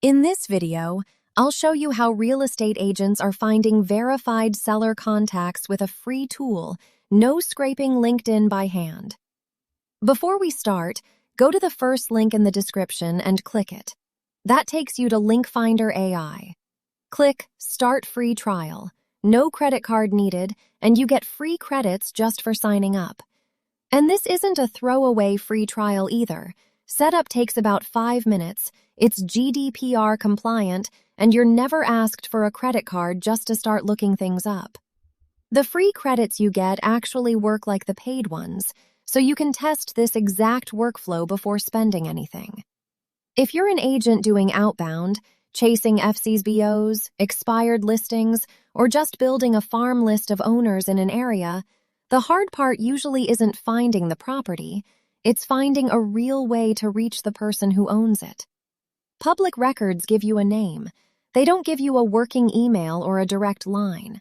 In this video, I'll show you how real estate agents are finding verified seller contacts with a free tool, no scraping LinkedIn by hand. Before we start, go to the first link in the description and click it. That takes you to LinkFinder AI. Click Start Free Trial. No credit card needed, and you get free credits just for signing up. And this isn't a throwaway free trial either. Setup takes about 5 minutes, it's GDPR compliant, and you're never asked for a credit card just to start looking things up. The free credits you get actually work like the paid ones, so you can test this exact workflow before spending anything. If you're an agent doing outbound, chasing FCBOs, expired listings, or just building a farm list of owners in an area, the hard part usually isn't finding the property, it's finding a real way to reach the person who owns it. Public records give you a name. They don't give you a working email or a direct line.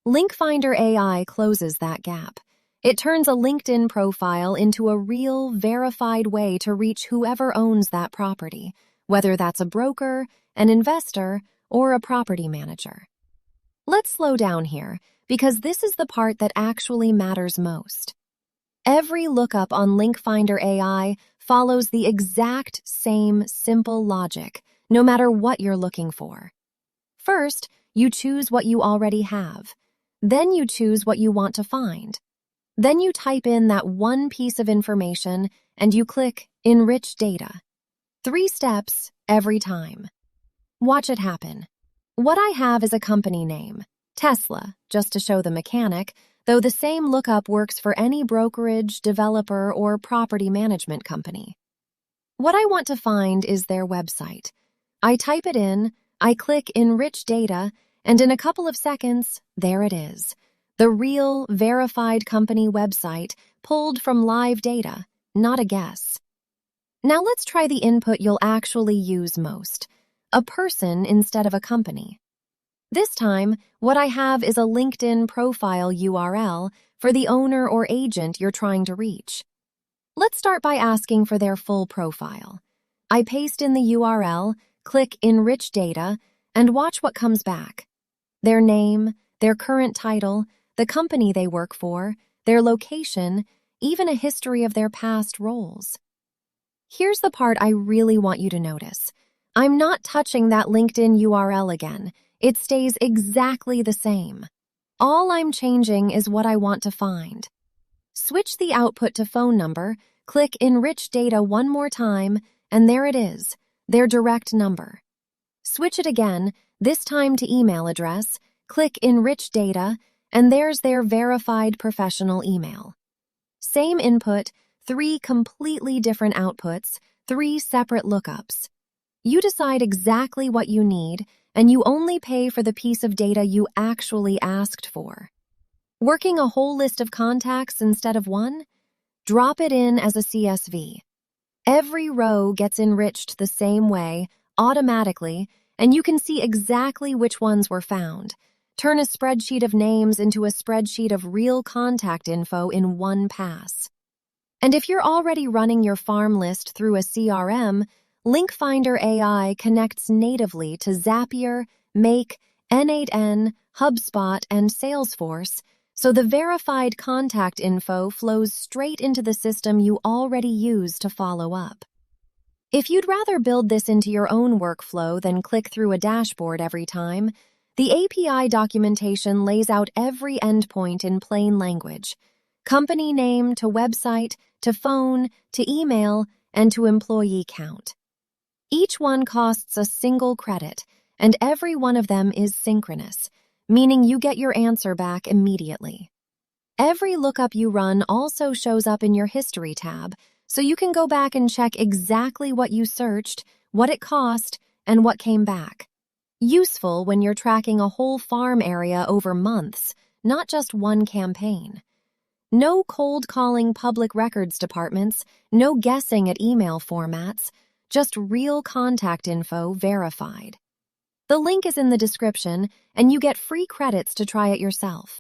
LinkFinder AI closes that gap. It turns a LinkedIn profile into a real, verified way to reach whoever owns that property, whether that's a broker, an investor, or a property manager. Let's slow down here, because this is the part that actually matters most. Every lookup on LinkFinder AI follows the exact same simple logic, no matter what you're looking for. First, you choose what you already have. Then you choose what you want to find. Then you type in that one piece of information and you click Enrich Data. 3 steps every time. Watch it happen. What I have is a company name, Tesla, just to show the mechanic, though the same lookup works for any brokerage, developer, or property management company. What I want to find is their website. I type it in, I click Enrich Data, and in a couple of seconds, there it is. The real, verified company website pulled from live data, not a guess. Now let's try the input you'll actually use most, a person instead of a company. This time, what I have is a LinkedIn profile URL for the owner or agent you're trying to reach. Let's start by asking for their full profile. I paste in the URL, click Enrich Data, and watch what comes back. Their name, their current title, the company they work for, their location, even a history of their past roles. Here's the part I really want you to notice. I'm not touching that LinkedIn URL again. It stays exactly the same. All I'm changing is what I want to find. Switch the output to phone number, click Enrich Data one more time, and there it is, their direct number. Switch it again, this time to email address, click Enrich Data, and there's their verified professional email. Same input, 3 completely different outputs, 3 separate lookups. You decide exactly what you need, and you only pay for the piece of data you actually asked for. Working a whole list of contacts instead of one? Drop it in as a CSV. Every row gets enriched the same way, automatically, and you can see exactly which ones were found. Turn a spreadsheet of names into a spreadsheet of real contact info in one pass. And if you're already running your farm list through a CRM, LinkFinder AI connects natively to Zapier, Make, N8N, HubSpot, and Salesforce, so the verified contact info flows straight into the system you already use to follow up. If you'd rather build this into your own workflow than click through a dashboard every time, the API documentation lays out every endpoint in plain language. Company name to website, to phone, to email, and to employee count. Each one costs a single credit, and every one of them is synchronous, meaning you get your answer back immediately. Every lookup you run also shows up in your History tab, so you can go back and check exactly what you searched, what it cost, and what came back. Useful when you're tracking a whole farm area over months, not just one campaign. No cold calling public records departments, no guessing at email formats, just real contact info verified. The link is in the description, and you get free credits to try it yourself.